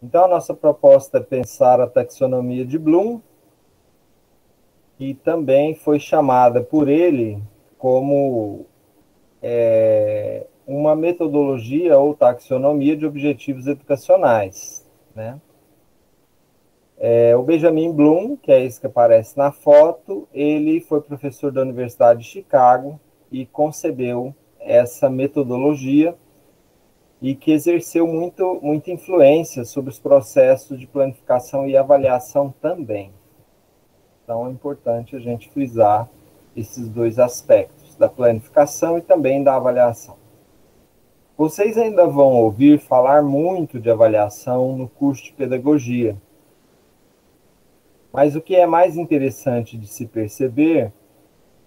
Então, a nossa proposta é pensar a taxonomia de Bloom, que também foi chamada por ele como uma metodologia ou taxonomia de objetivos educacionais, né? O Benjamin Bloom, que é esse que aparece na foto, ele foi professor da Universidade de Chicago e concebeu essa metodologia e que exerceu muita influência sobre os processos de planificação e avaliação também. Então, é importante a gente frisar esses dois aspectos, da planificação e também da avaliação. Vocês ainda vão ouvir falar muito de avaliação no curso de pedagogia. Mas o que é mais interessante de se perceber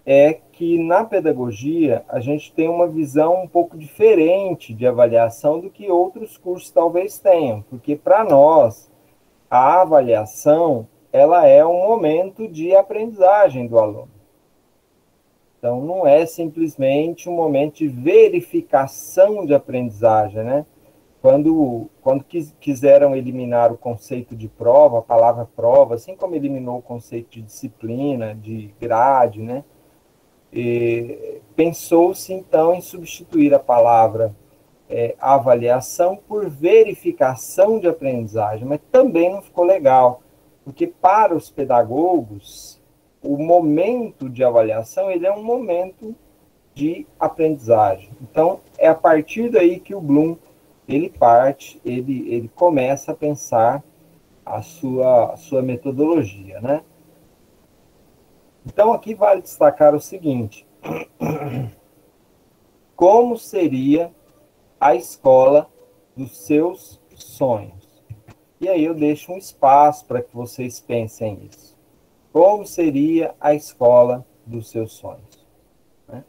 é que na pedagogia a gente tem uma visão um pouco diferente de avaliação do que outros cursos talvez tenham, porque para nós a avaliação ela é um momento de aprendizagem do aluno. Então não é simplesmente um momento de verificação de aprendizagem, né? Quando quiseram eliminar o conceito de prova, a palavra prova, assim como eliminou o conceito de disciplina, de grade, né? Pensou-se, então, em substituir a palavra avaliação por verificação de aprendizagem, mas também não ficou legal, porque para os pedagogos, o momento de avaliação ele é um momento de aprendizagem. Então, é a partir daí que o Bloom ele começa a pensar a sua metodologia, né? Então, aqui vale destacar o seguinte: como seria a escola dos seus sonhos? E aí eu deixo um espaço para que vocês pensem nisso. Como seria a escola dos seus sonhos? Né?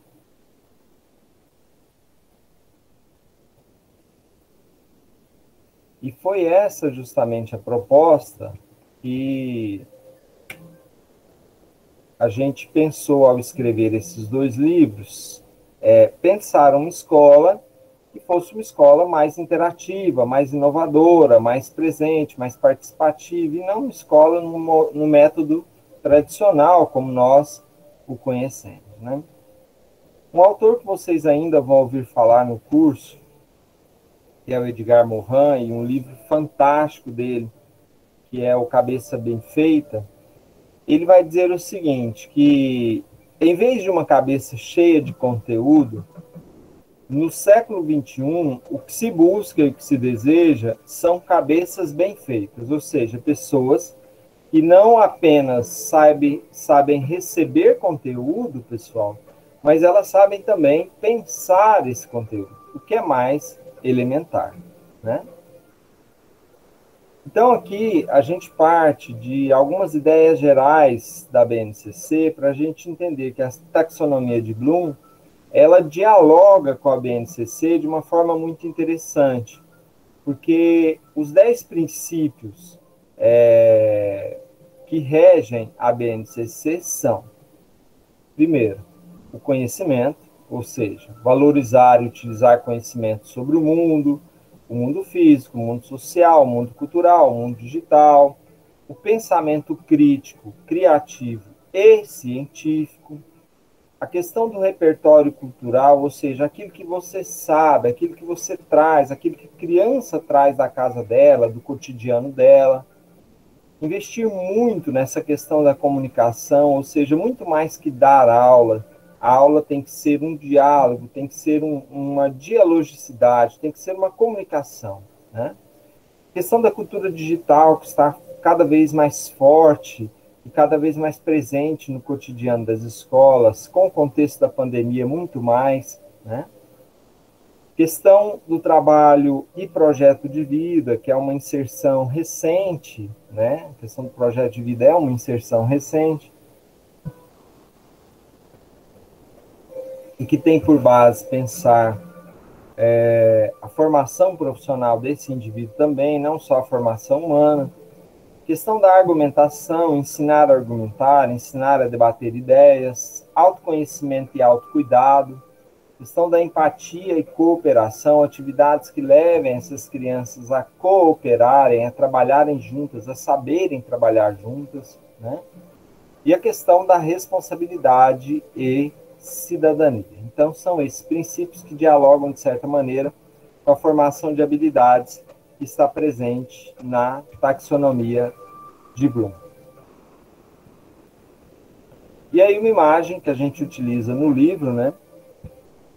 E foi essa justamente a proposta que a gente pensou ao escrever esses dois livros, pensar uma escola que fosse uma escola mais interativa, mais inovadora, mais presente, mais participativa, e não uma escola no método tradicional, como nós o conhecemos. Né? Um autor que vocês ainda vão ouvir falar no curso, que é o Edgar Morin, e um livro fantástico dele, que é o Cabeça Bem Feita, ele vai dizer o seguinte, que em vez de uma cabeça cheia de conteúdo, no século XXI, o que se busca e o que se deseja são cabeças bem feitas, ou seja, pessoas que não apenas sabem receber conteúdo, pessoal, mas elas sabem também pensar esse conteúdo, o que é mais elementar, né? Então, aqui a gente parte de algumas ideias gerais da BNCC para a gente entender que a taxonomia de Bloom ela dialoga com a BNCC de uma forma muito interessante, porque os 10 princípios que regem a BNCC são, primeiro, o conhecimento, ou seja, valorizar e utilizar conhecimento sobre o mundo físico, o mundo social, o mundo cultural, o mundo digital, o pensamento crítico, criativo e científico, a questão do repertório cultural, ou seja, aquilo que você sabe, aquilo que você traz, aquilo que a criança traz da casa dela, do cotidiano dela. Investir muito nessa questão da comunicação, ou seja, muito mais que dar aula. A aula tem que ser um diálogo, tem que ser uma dialogicidade, tem que ser uma comunicação. Né? A questão da cultura digital, que está cada vez mais forte e cada vez mais presente no cotidiano das escolas, com o contexto da pandemia muito mais, né? Questão do trabalho e projeto de vida, que é uma inserção recente, né? A questão do projeto de vida é uma inserção recente e que tem por base pensar a formação profissional desse indivíduo também, não só a formação humana. Questão da argumentação, ensinar a argumentar, ensinar a debater ideias, autoconhecimento e autocuidado, questão da empatia e cooperação, atividades que levem essas crianças a cooperarem, a trabalharem juntas, a saberem trabalhar juntas, né? E a questão da responsabilidade e cidadania. Então, são esses princípios que dialogam, de certa maneira, com a formação de habilidades que está presente na taxonomia de Bloom. E aí uma imagem que a gente utiliza no livro, né,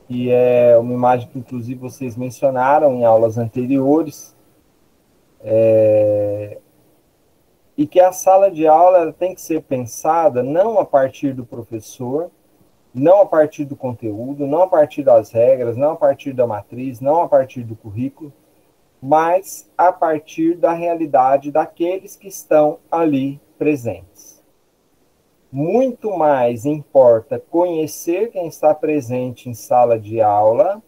que é uma imagem que inclusive vocês mencionaram em aulas anteriores, e que a sala de aula ela tem que ser pensada não a partir do professor, não a partir do conteúdo, não a partir das regras, não a partir da matriz, não a partir do currículo, mas a partir da realidade daqueles que estão ali presentes. Muito mais importa conhecer quem está presente em sala de aula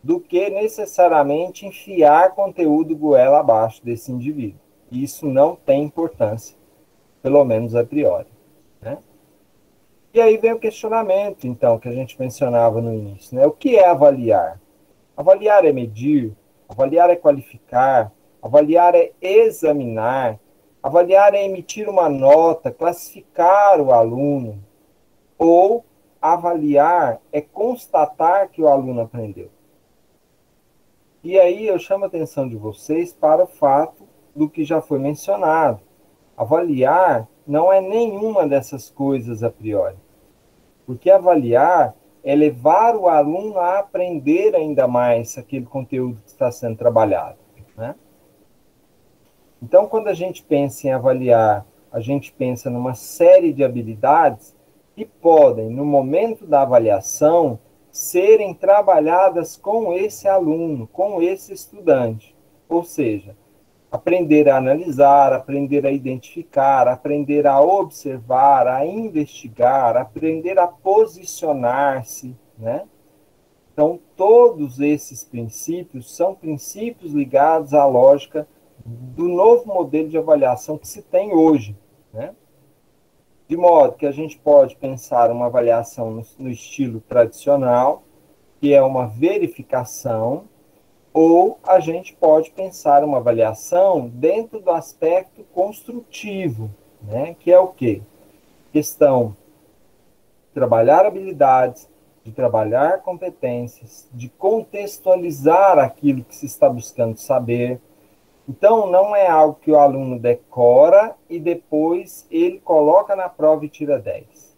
do que necessariamente enfiar conteúdo goela abaixo desse indivíduo. Isso não tem importância, pelo menos a priori, né? E aí vem o questionamento, então, que a gente mencionava no início, né? O que é avaliar? Avaliar é medir, avaliar é qualificar, avaliar é examinar, avaliar é emitir uma nota, classificar o aluno, ou avaliar é constatar que o aluno aprendeu. E aí eu chamo a atenção de vocês para o fato do que já foi mencionado. Avaliar não é nenhuma dessas coisas a priori. Porque avaliar é levar o aluno a aprender ainda mais aquele conteúdo que está sendo trabalhado, né? Então, quando a gente pensa em avaliar, a gente pensa numa série de habilidades que podem, no momento da avaliação, serem trabalhadas com esse aluno, com esse estudante. Ou seja, aprender a analisar, aprender a identificar, aprender a observar, a investigar, aprender a posicionar-se, né? Então, todos esses princípios são princípios ligados à lógica do novo modelo de avaliação que se tem hoje, né? De modo que a gente pode pensar uma avaliação no estilo tradicional, que é uma verificação, ou a gente pode pensar uma avaliação dentro do aspecto construtivo, né? Que é o quê? Questão de trabalhar habilidades, de trabalhar competências, de contextualizar aquilo que se está buscando saber. Então, não é algo que o aluno decora e depois ele coloca na prova e tira 10.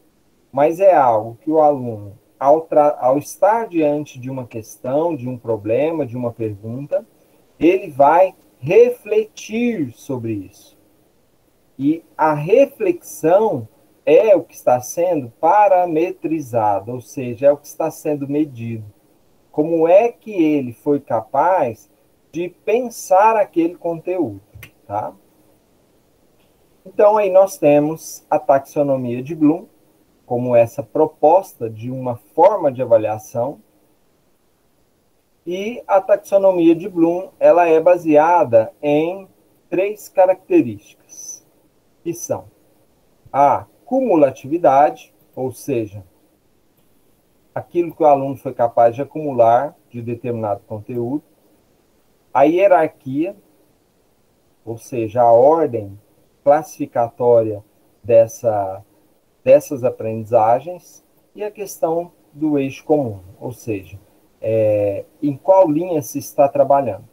Mas é algo que o aluno, ao estar diante de uma questão, de um problema, de uma pergunta, ele vai refletir sobre isso. E a reflexão é o que está sendo parametrizado, ou seja, é o que está sendo medido. Como é que ele foi capaz de pensar aquele conteúdo, tá? Então, aí nós temos a taxonomia de Bloom, como essa proposta de uma forma de avaliação. E a taxonomia de Bloom, ela é baseada em 3 características, que são a cumulatividade, ou seja, aquilo que o aluno foi capaz de acumular de determinado conteúdo, a hierarquia, ou seja, a ordem classificatória dessas aprendizagens, e a questão do eixo comum, ou seja, em qual linha se está trabalhando.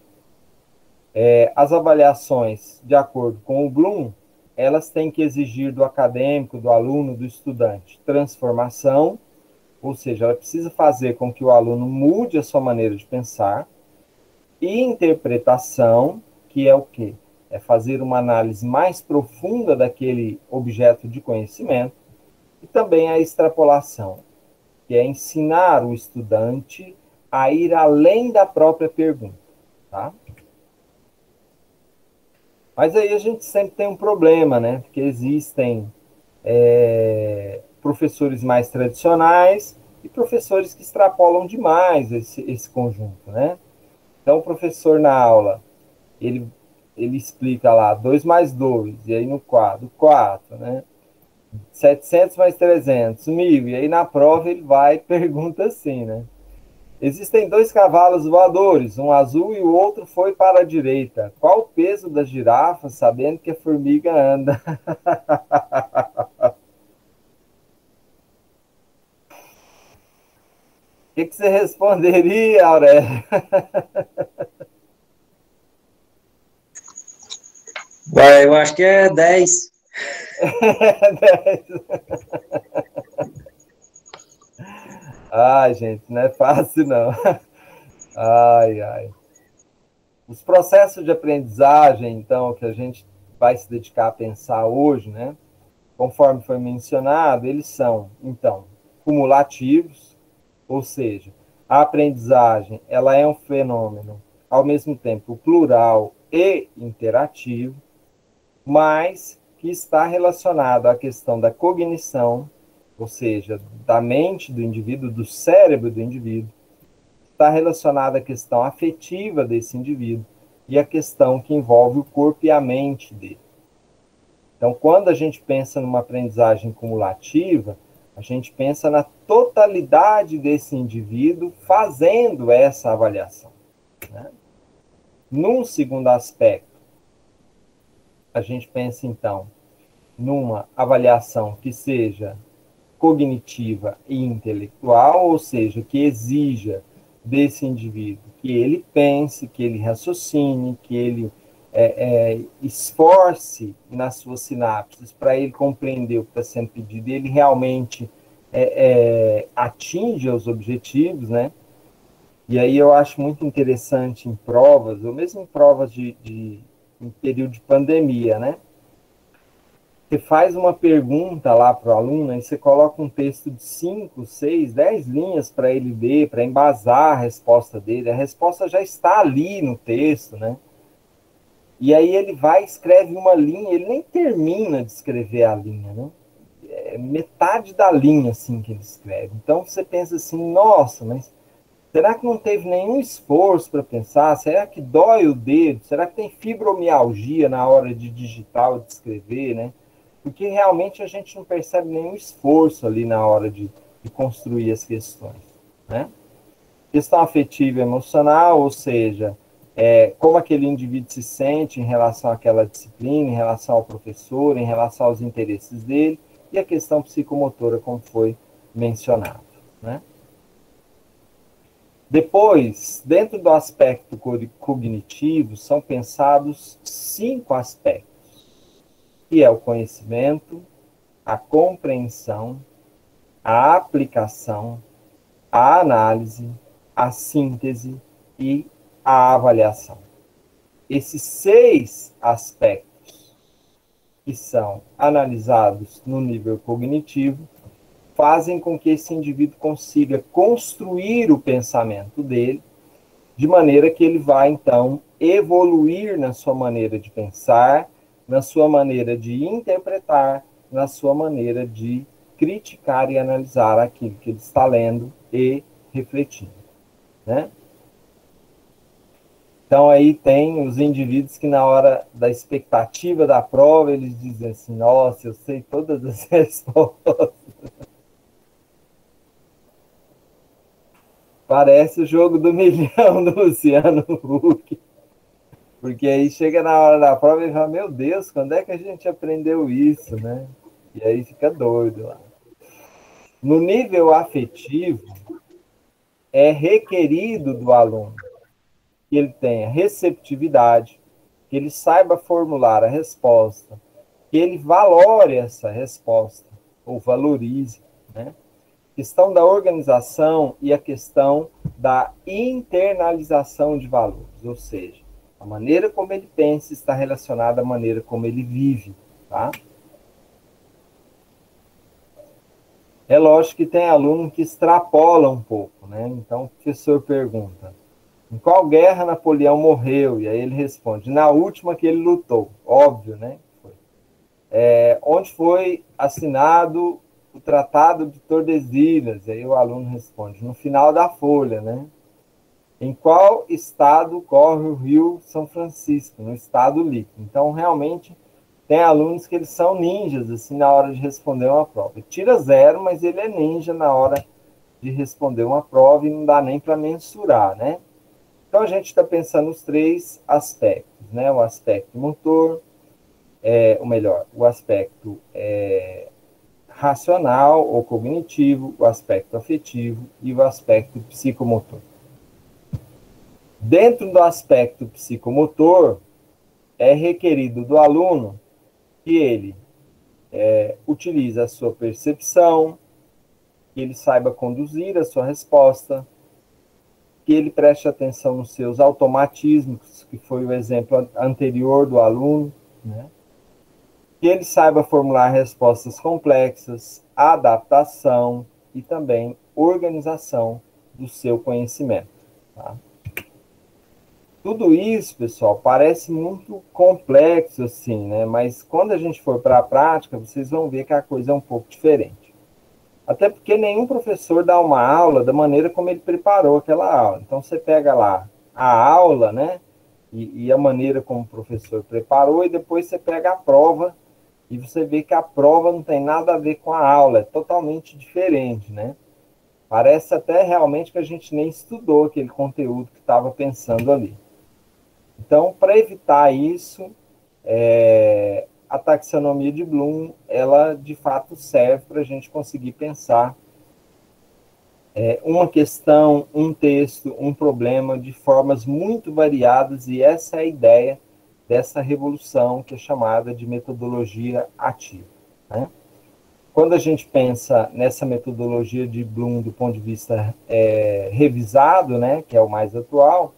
As avaliações, de acordo com o Bloom, elas têm que exigir do acadêmico, do aluno, do estudante, transformação, ou seja, ela precisa fazer com que o aluno mude a sua maneira de pensar, e interpretação, que é o quê? É fazer uma análise mais profunda daquele objeto de conhecimento, e também a extrapolação, que é ensinar o estudante a ir além da própria pergunta, tá? Mas aí a gente sempre tem um problema, né? Porque existem professores mais tradicionais e professores que extrapolam demais esse conjunto, né? Então, o professor na aula, ele explica lá 2 mais 2, e aí no quadro, 4, né? 700 mais 300, 1.000, e aí na prova ele vai e pergunta assim, né? Existem dois cavalos voadores, um azul e o outro foi para a direita. Qual o peso da girafa, sabendo que a formiga anda? O que você responderia, Aurélio? Ué, eu acho que é 10. Ai, gente, não é fácil, não. Ai, ai. Os processos de aprendizagem, então, que a gente vai se dedicar a pensar hoje, né? Conforme foi mencionado, eles são, então, cumulativos, ou seja, a aprendizagem ela é um fenômeno, ao mesmo tempo, plural e interativo, mas que está relacionado à questão da cognição, ou seja, da mente do indivíduo, do cérebro do indivíduo, está relacionado à questão afetiva desse indivíduo e a questão que envolve o corpo e a mente dele. Então, quando a gente pensa numa aprendizagem cumulativa, a gente pensa na totalidade desse indivíduo fazendo essa avaliação, né? Num segundo aspecto, a gente pensa, então, numa avaliação que seja cognitiva e intelectual, ou seja, que exija desse indivíduo que ele pense, que ele raciocine, que ele esforce nas suas sinapses para ele compreender o que está sendo pedido e ele realmente atinja os objetivos, né? E aí eu acho muito interessante em provas, ou mesmo em provas em período de pandemia, né? Você faz uma pergunta lá para o aluno e você coloca um texto de 5, 6, 10 linhas para ele ler, para embasar a resposta dele. A resposta já está ali no texto, né? E aí ele vai e escreve uma linha, ele nem termina de escrever a linha, né? É metade da linha, assim, que ele escreve. Então você pensa assim, nossa, mas será que não teve nenhum esforço para pensar? Será que dói o dedo? Será que tem fibromialgia na hora de digitar ou de escrever, né? Porque realmente a gente não percebe nenhum esforço ali na hora de construir as questões, né? Questão afetiva e emocional, ou seja, como aquele indivíduo se sente em relação àquela disciplina, em relação ao professor, em relação aos interesses dele, e a questão psicomotora, como foi mencionado, né? Depois, dentro do aspecto cognitivo, são pensados 5 aspectos, que é o conhecimento, a compreensão, a aplicação, a análise, a síntese e a avaliação. Esses 6 aspectos que são analisados no nível cognitivo fazem com que esse indivíduo consiga construir o pensamento dele de maneira que ele vai, então, evoluir na sua maneira de pensar, na sua maneira de interpretar, na sua maneira de criticar e analisar aquilo que ele está lendo e refletindo, né? Então, aí tem os indivíduos que, na hora da expectativa da prova, eles dizem assim, nossa, eu sei todas as respostas. Parece o jogo do milhão do Luciano Huck. Porque aí chega na hora da prova e fala, meu Deus, quando é que a gente aprendeu isso, né? E aí fica doido lá. No nível afetivo, é requerido do aluno que ele tenha receptividade, que ele saiba formular a resposta, que ele valore essa resposta, ou valorize, né? A questão da organização e a questão da internalização de valores, ou seja, a maneira como ele pensa está relacionada à maneira como ele vive, tá? É lógico que tem aluno que extrapola um pouco, né? Então o professor pergunta, em qual guerra Napoleão morreu? E aí ele responde, na última que ele lutou. Óbvio, né? Onde foi assinado o Tratado de Tordesilhas? E aí o aluno responde, no final da folha, né? Em qual estado corre o Rio São Francisco? No estado líquido. Então, realmente, tem alunos que eles são ninjas, assim, na hora de responder uma prova. Ele tira 0, mas ele é ninja na hora de responder uma prova e não dá nem para mensurar, né? Então, a gente está pensando nos três aspectos, né? O aspecto motor, o aspecto racional ou cognitivo, o aspecto afetivo e o aspecto psicomotor. Dentro do aspecto psicomotor, é requerido do aluno que ele utilize a sua percepção, que ele saiba conduzir a sua resposta, que ele preste atenção nos seus automatismos, que foi o exemplo anterior do aluno, né? Que ele saiba formular respostas complexas, adaptação e também organização do seu conhecimento. Tá? Tudo isso, pessoal, parece muito complexo assim, né? Mas quando a gente for para a prática, vocês vão ver que a coisa é um pouco diferente. Até porque nenhum professor dá uma aula da maneira como ele preparou aquela aula. Então, você pega lá a aula, né? E a maneira como o professor preparou, e depois você pega a prova, e você vê que a prova não tem nada a ver com a aula, é totalmente diferente, né? Parece até realmente que a gente nem estudou aquele conteúdo que estava pensando ali. Então, para evitar isso, a taxonomia de Bloom, ela de fato serve para a gente conseguir pensar uma questão, um texto, um problema de formas muito variadas, e essa é a ideia dessa revolução que é chamada de metodologia ativa, né? Quando a gente pensa nessa metodologia de Bloom do ponto de vista revisado, né, que é o mais atual,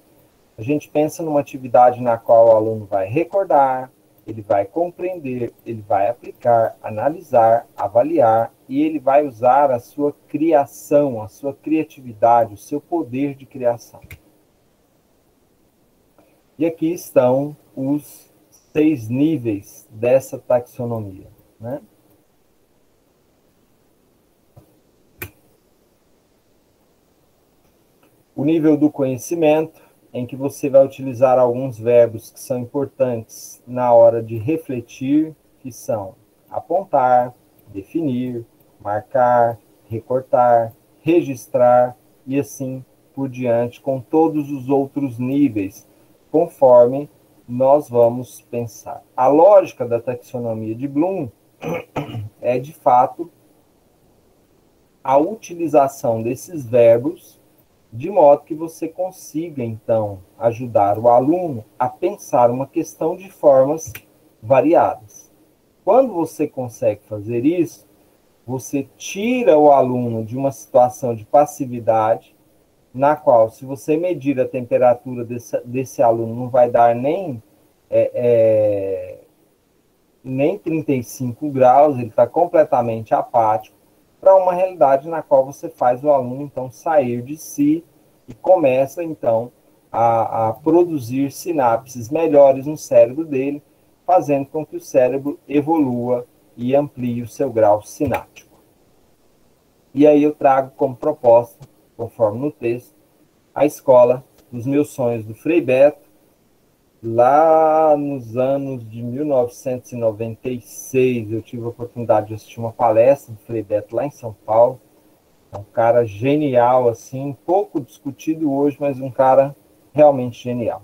a gente pensa numa atividade na qual o aluno vai recordar, ele vai compreender, ele vai aplicar, analisar, avaliar, e ele vai usar a sua criação, a sua criatividade, o seu poder de criação. E aqui estão os 6 níveis dessa taxonomia, né? O nível do conhecimento, em que você vai utilizar alguns verbos que são importantes na hora de refletir, que são apontar, definir, marcar, recortar, registrar e assim por diante, com todos os outros níveis, conforme nós vamos pensar. A lógica da taxonomia de Bloom é, de fato, a utilização desses verbos de modo que você consiga, então, ajudar o aluno a pensar uma questão de formas variadas. Quando você consegue fazer isso, você tira o aluno de uma situação de passividade, na qual, se você medir a temperatura desse aluno, não vai dar nem 35 graus, ele está completamente apático, para uma realidade na qual você faz o aluno, então, sair de si e começa, então, a produzir sinapses melhores no cérebro dele, fazendo com que o cérebro evolua e amplie o seu grau sináptico. E aí eu trago como proposta, conforme no texto, a escola dos meus sonhos do Frei Beto, lá nos anos de 1996, eu tive a oportunidade de assistir uma palestra do Frei Beto lá em São Paulo. É um cara genial, assim, pouco discutido hoje, mas um cara realmente genial.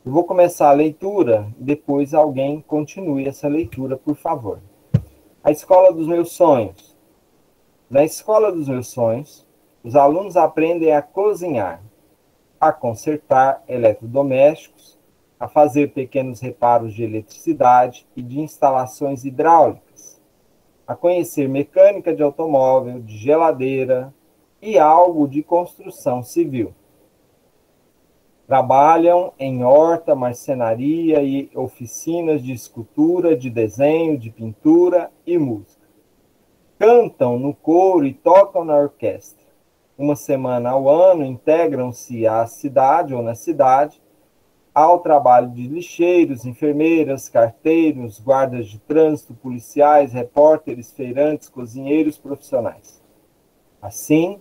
Eu vou começar a leitura, depois alguém continue essa leitura, por favor. A escola dos meus sonhos. Na escola dos meus sonhos, os alunos aprendem a cozinhar, a consertar eletrodomésticos, a fazer pequenos reparos de eletricidade e de instalações hidráulicas, a conhecer mecânica de automóvel, de geladeira e algo de construção civil. Trabalham em horta, marcenaria e oficinas de escultura, de desenho, de pintura e música. Cantam no coro e tocam na orquestra. Uma semana ao ano integram-se à cidade ou na cidade ao trabalho de lixeiros, enfermeiras, carteiros, guardas de trânsito, policiais, repórteres, feirantes, cozinheiros profissionais. Assim,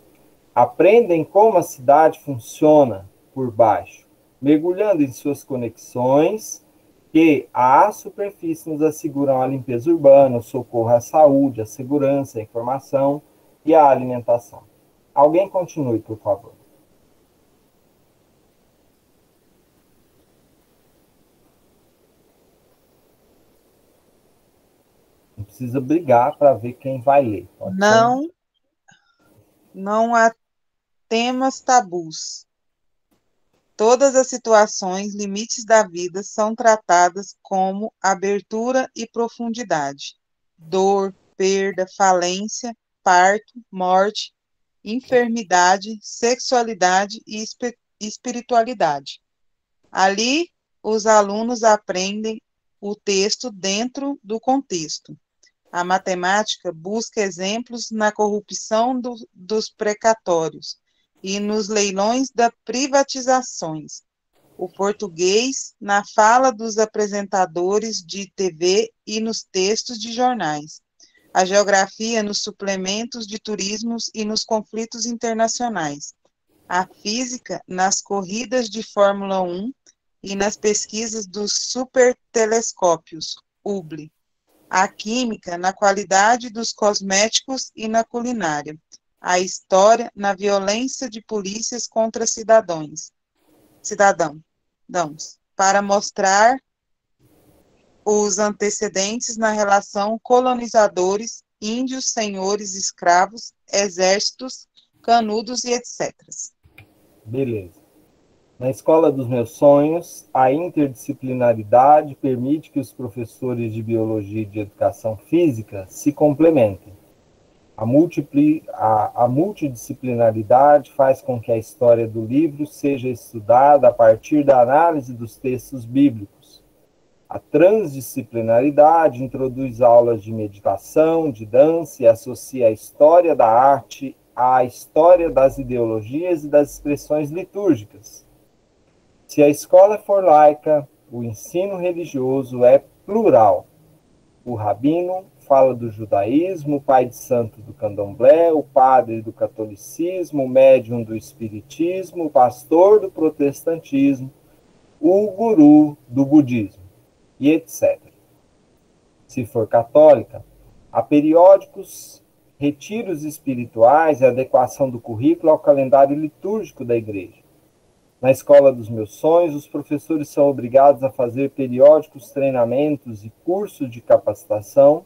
aprendem como a cidade funciona por baixo, mergulhando em suas conexões que à superfície nos asseguram a limpeza urbana, o socorro à saúde, a segurança, a informação e a alimentação. Alguém continue, por favor. Não precisa brigar para ver quem vai ler. Pode ser Não há temas tabus. Todas as situações, limites da vida são tratadas como abertura e profundidade. Dor, perda, falência, parto, morte, enfermidade, sexualidade e espiritualidade. Ali, os alunos aprendem o texto dentro do contexto. A matemática busca exemplos na corrupção dos precatórios e nos leilões das privatizações. O português na fala dos apresentadores de TV e nos textos de jornais. A geografia nos suplementos de turismos e nos conflitos internacionais. A física nas corridas de Fórmula 1 e nas pesquisas dos supertelescópios, Hubble. A química na qualidade dos cosméticos e na culinária. A história na violência de polícias contra cidadãos, para mostrar os antecedentes na relação colonizadores, índios, senhores, escravos, exércitos, canudos e etc. Beleza. Na escola dos meus sonhos, a interdisciplinaridade permite que os professores de biologia e de educação física se complementem. A multidisciplinaridade faz com que a história do livro seja estudada a partir da análise dos textos bíblicos. A transdisciplinaridade introduz aulas de meditação, de dança e associa a história da arte à história das ideologias e das expressões litúrgicas. Se a escola for laica, o ensino religioso é plural. O rabino fala do judaísmo, o pai de santo do candomblé, o padre do catolicismo, o médium do espiritismo, o pastor do protestantismo, o guru do budismo, e etc. Se for católica, há periódicos, retiros espirituais e adequação do currículo ao calendário litúrgico da igreja. Na escola dos meus sonhos, os professores são obrigados a fazer periódicos treinamentos e cursos de capacitação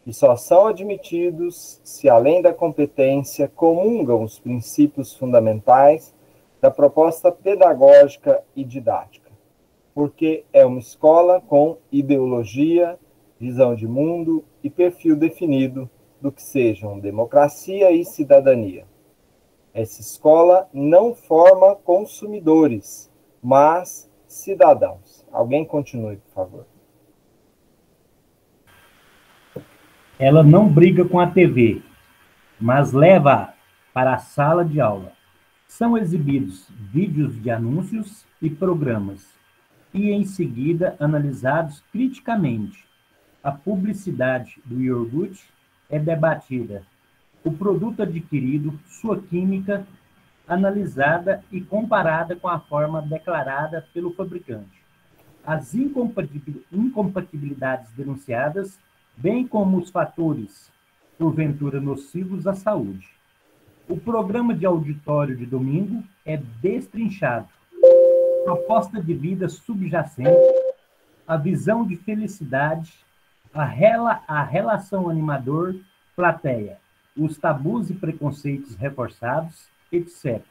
e só são admitidos se, além da competência, comungam os princípios fundamentais da proposta pedagógica e didática, porque é uma escola com ideologia, visão de mundo e perfil definido do que sejam democracia e cidadania. Essa escola não forma consumidores, mas cidadãos. Alguém continue, por favor. Ela não briga com a TV, mas leva-a para a sala de aula. São exibidos vídeos de anúncios e programas, e em seguida analisados criticamente. A publicidade do iogurte é debatida. O produto adquirido, sua química, analisada e comparada com a forma declarada pelo fabricante. As incompatibilidades denunciadas, bem como os fatores, porventura nocivos à saúde. O programa de auditório de domingo é destrinchado. Proposta de vida subjacente, a visão de felicidade, a relação animador-plateia, os tabus e preconceitos reforçados, etc.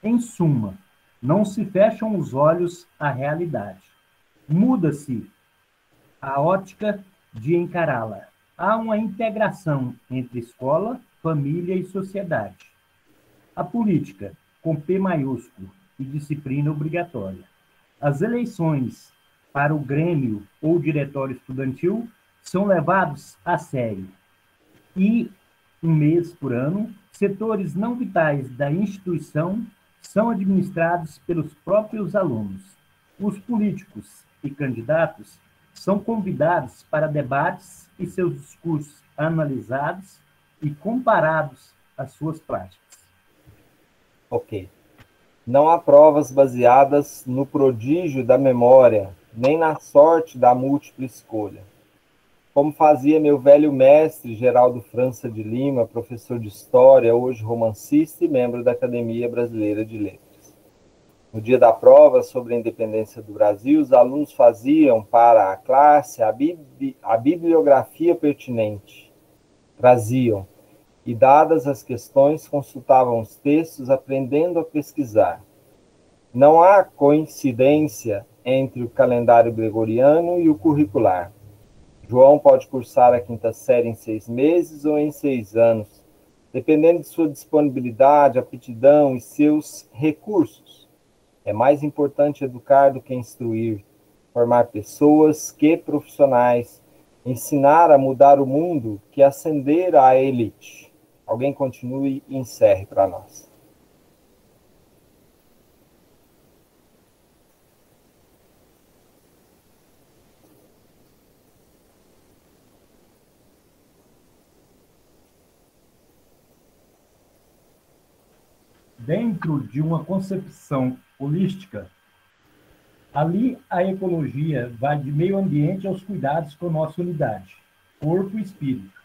Em suma, não se fecham os olhos à realidade. Muda-se a ótica de encará-la. Há uma integração entre escola, família e sociedade. A política, com P maiúsculo, e disciplina obrigatória. As eleições para o Grêmio ou Diretório Estudantil são levados a sério. E, um mês por ano, setores não vitais da instituição são administrados pelos próprios alunos. Os políticos e candidatos são convidados para debates e seus discursos analisados e comparados às suas práticas. Ok. Não há provas baseadas no prodígio da memória, nem na sorte da múltipla escolha. como fazia meu velho mestre, Geraldo França de Lima, professor de História, hoje romancista e membro da Academia Brasileira de Letras. No dia da prova sobre a independência do Brasil, os alunos faziam para a classe a bibliografia pertinente, traziam, e dadas as questões, consultavam os textos, aprendendo a pesquisar. Não há coincidência entre o calendário gregoriano e o curricular. João pode cursar a quinta série em 6 meses ou em 6 anos, dependendo de sua disponibilidade, aptidão e seus recursos. É mais importante educar do que instruir, formar pessoas que profissionais, ensinar a mudar o mundo que ascender à elite. Alguém continue e encerre para nós. Dentro de uma concepção holística, ali a ecologia vai de meio ambiente aos cuidados com nossa unidade, corpo e espírito.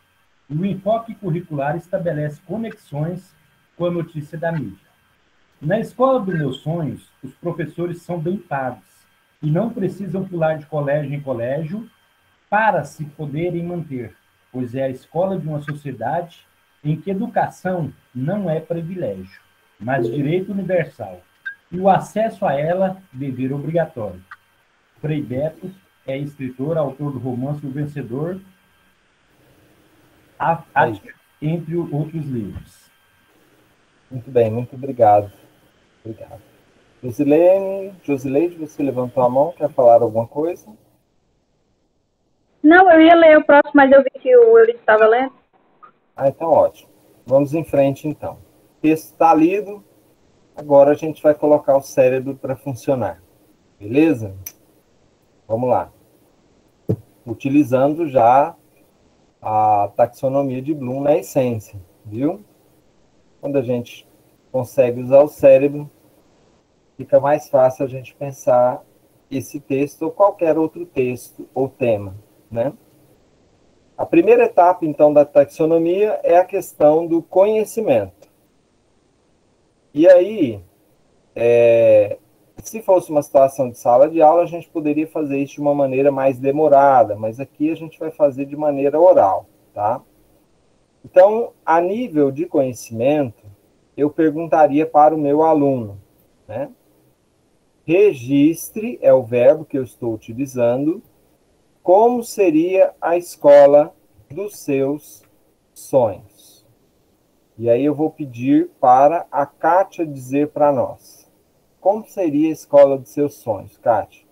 E o enfoque curricular estabelece conexões com a notícia da mídia. Na escola dos meus sonhos, os professores são bem pagos e não precisam pular de colégio em colégio para se poderem manter, pois é a escola de uma sociedade em que educação não é privilégio, mas direito universal, e o acesso a ela dever obrigatório. Frei Beto é escritor, autor do romance O Vencedor, entre outros livros. Muito bem, muito obrigado. Obrigado. Josileide, você levantou a mão, quer falar alguma coisa? Não, eu ia ler o próximo, mas eu vi que o Eurico estava lendo. Então ótimo. Vamos em frente, então. O texto está lido, agora a gente vai colocar o cérebro para funcionar. Beleza? Vamos lá. Utilizando já a taxonomia de Bloom na essência, viu? Quando a gente consegue usar o cérebro, fica mais fácil a gente pensar esse texto ou qualquer outro texto ou tema, né? A primeira etapa, então, da taxonomia é a questão do conhecimento. E aí, se fosse uma situação de sala de aula, a gente poderia fazer isso de uma maneira mais demorada, mas aqui a gente vai fazer de maneira oral, tá? Então, a nível de conhecimento, eu perguntaria para o meu aluno, né? Registre, é o verbo que eu estou utilizando, como seria a escola dos seus sonhos. E aí eu vou pedir para a Kátia dizer para nós. Como seria a escola dos seus sonhos, Kátia?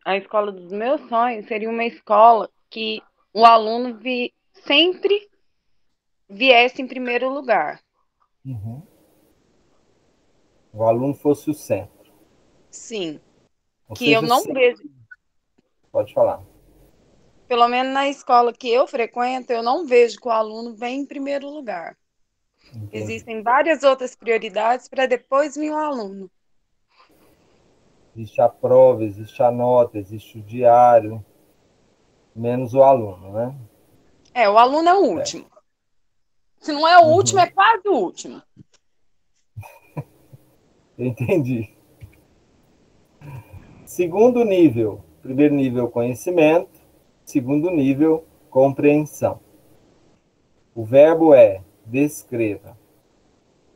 A escola dos meus sonhos seria uma escola que o aluno sempre viesse em primeiro lugar. Uhum. O aluno fosse o centro. Sim. Ou Que eu seja, não vejo. Pode falar. Pelo menos na escola que eu frequento, eu não vejo que o aluno vem em primeiro lugar. Entendi. Existem várias outras prioridades para depois vir o aluno. Existe a prova, existe a nota, existe o diário, menos o aluno, né? O aluno é o último. Se não é o último, é quase o último. Entendi. Segundo nível. Primeiro nível, conhecimento. Segundo nível, compreensão. O verbo é descreva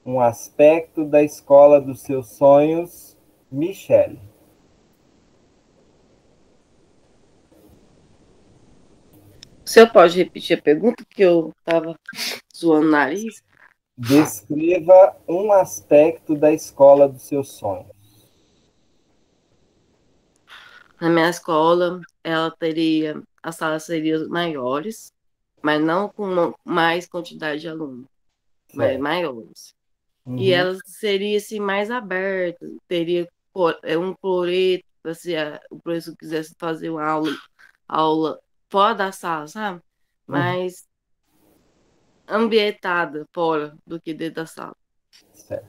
um aspecto da escola dos seus sonhos, Michele. O senhor pode repetir a pergunta, que eu estava zoando o nariz? Descreva um aspecto da escola dos seus sonhos. Na minha escola, as salas seriam maiores, mas não com mais quantidade de alunos, mas maiores. E elas seriam assim, mais abertas, teria um cloreto, se o professor quisesse fazer uma aula fora da sala, sabe? Mas ambientada fora do que dentro da sala. Certo.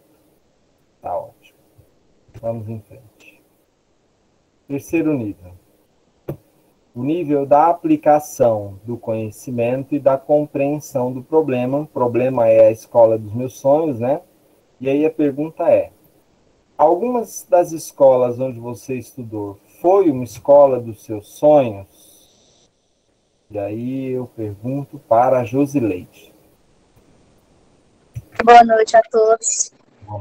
Tá ótimo. Vamos em frente. Terceiro nível. o nível da aplicação do conhecimento e da compreensão do problema. O problema é a escola dos meus sonhos, né? E aí a pergunta é: algumas das escolas onde você estudou foi uma escola dos seus sonhos? E aí eu pergunto para a Josileide. Boa noite a todos.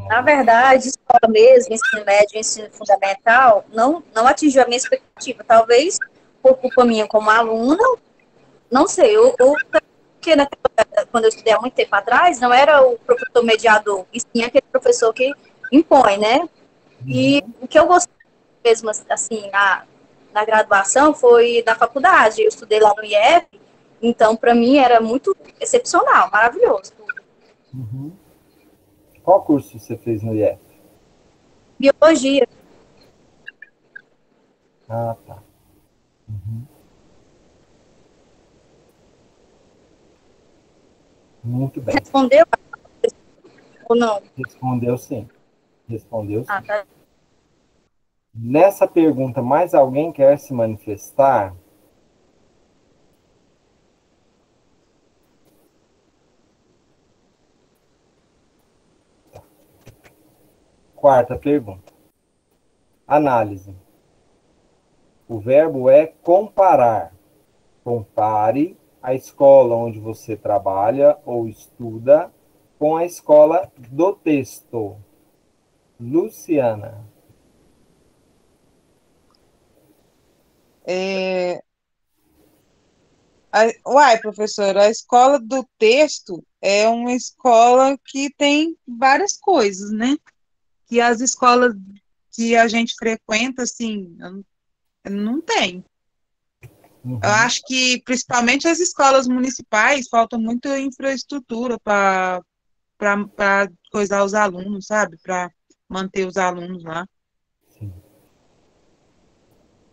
Na verdade, escola mesmo, ensino médio, ensino fundamental, não atingiu a minha expectativa. Talvez por culpa minha como aluna, não sei, porque quando eu estudei há muito tempo atrás, não era o professor mediador, e sim aquele professor que impõe, né? E o que eu gostei mesmo, assim, na graduação foi da faculdade. Eu estudei lá no IF, então, para mim, era muito excepcional, maravilhoso. Uhum. Qual curso você fez no IF? Biologia. Ah, tá. Uhum. Muito bem. Respondeu ou não? Respondeu sim. Respondeu sim. Ah, tá. Nessa pergunta, mais alguém quer se manifestar? Quarta pergunta. Análise. O verbo é comparar. Compare a escola onde você trabalha ou estuda com a escola do texto. Luciana. Uai, professora, a escola do texto é uma escola que tem várias coisas, né? Que as escolas que a gente frequenta, assim, não tem. Eu acho que, principalmente as escolas municipais, falta muita infraestrutura para coisar os alunos, sabe? Para manter os alunos lá. Sim.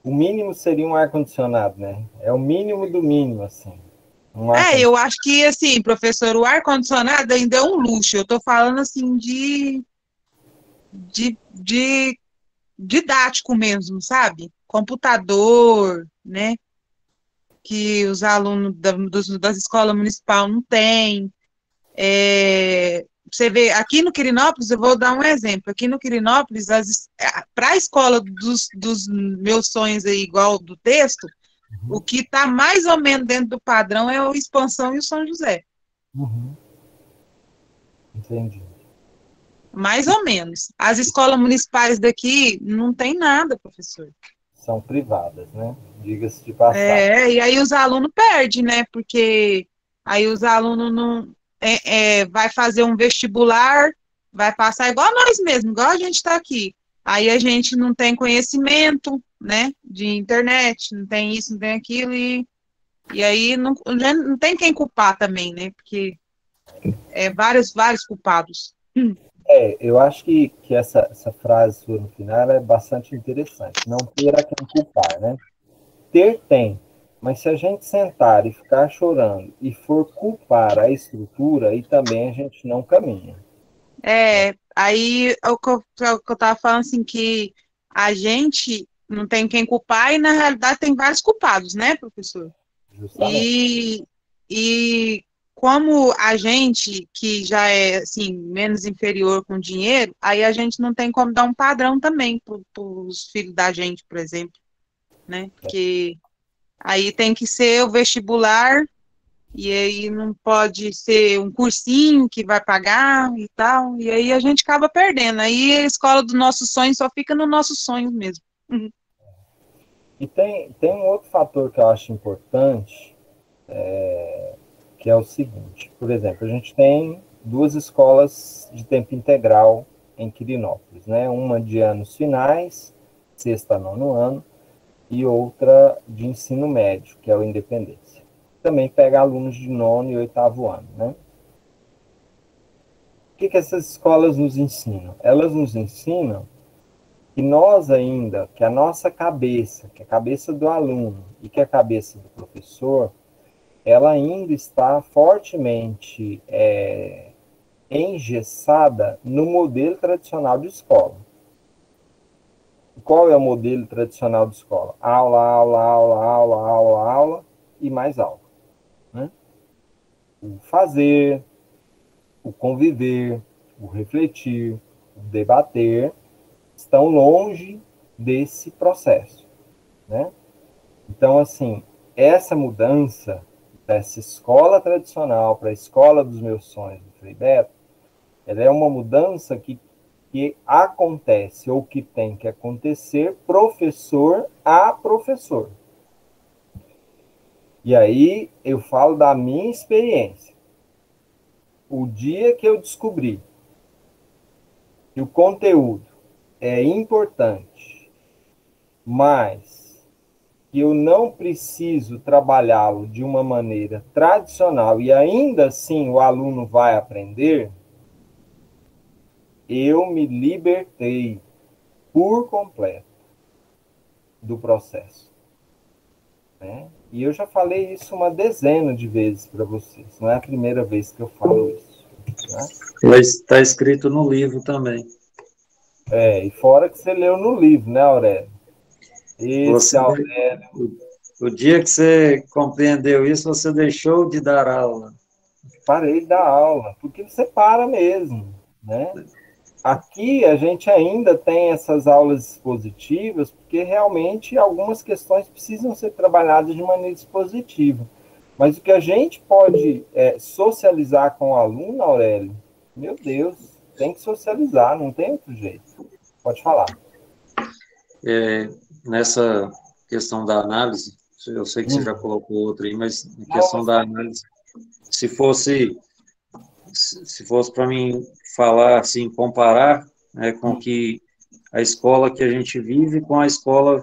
O mínimo seria um ar-condicionado, né? É o mínimo do mínimo, assim. Eu acho que, assim, professor, o ar-condicionado ainda é um luxo. Eu estou falando, assim, de didático mesmo, sabe? Computador, né? Que os alunos das escolas municipais não têm. Você vê, aqui no Quirinópolis, eu vou dar um exemplo. Aqui no Quirinópolis, para a escola dos meus sonhos aí, igual do texto, o que está mais ou menos dentro do padrão é o Expansão e o São José. Uhum. Entendi. Mais ou menos. As escolas municipais daqui não tem nada, professor. São privadas, né? Diga-se de passagem. E aí os alunos perdem, né? Porque aí os alunos não vai fazer um vestibular, vai passar igual nós mesmos, igual a gente está aqui. Aí a gente não tem conhecimento, né? De internet, não tem isso, não tem aquilo, e aí não tem quem culpar também, né? Porque vários culpados. Eu acho que essa frase sua no final é bastante interessante. Não ter a quem culpar, né? Ter tem, mas se a gente sentar e ficar chorando e for culpar a estrutura, aí também a gente não caminha. Aí o que eu tava falando assim, que a gente não tem quem culpar e na realidade tem vários culpados, né, professor? Justamente. E como a gente que já é assim menos inferior com dinheiro, aí a gente não tem como dar um padrão também para os filhos da gente, por exemplo, né? Porque aí tem que ser o vestibular. E aí não pode ser um cursinho que vai pagar e tal. E aí a gente acaba perdendo. Aí a escola dos nossos sonhos só fica nos nossos sonhos mesmo. E tem um outro fator que eu acho importante, que é o seguinte. Por exemplo, a gente tem duas escolas de tempo integral em Quirinópolis, né? Uma de anos finais, sexto a nono ano, e outra de ensino médio, que é o Independência. Também pega alunos de nono e oitavo ano, né? O que essas escolas nos ensinam? Elas nos ensinam que nós ainda, que a nossa cabeça, que a cabeça do aluno e que a cabeça do professor, ela ainda está fortemente engessada no modelo tradicional de escola. O qual é o modelo tradicional de escola? Aula, aula, aula, aula, aula, aula e mais aula. Né? O fazer, o conviver, o refletir, o debater, estão longe desse processo. Né? Então, assim, essa mudança dessa escola tradicional para a escola dos meus sonhos do Frei Beto, ela é uma mudança que acontece ou que tem que acontecer professor a professor. E aí eu falo da minha experiência. O dia que eu descobri que o conteúdo é importante, mas que eu não preciso trabalhá-lo de uma maneira tradicional e ainda assim o aluno vai aprender, eu me libertei por completo do processo. Né? E eu já falei isso uma dezena de vezes para vocês. Não é a primeira vez que eu falo isso. Né? Está escrito no livro também. E fora que você leu no livro, né, Aurélio? Esse Aurélio... O dia que você compreendeu isso, você deixou de dar aula. Parei de dar aula, porque você para mesmo, né? Aqui a gente ainda tem essas aulas expositivas, porque realmente algumas questões precisam ser trabalhadas de maneira expositiva. Mas o que a gente pode socializar com o aluno, Aurélio, meu Deus, tem que socializar, não tem outro jeito. Pode falar. Nessa questão da análise, eu sei que você já colocou outra aí, mas na questão da análise, se fosse para mim falar assim, comparar, né, com que a escola que a gente vive com a escola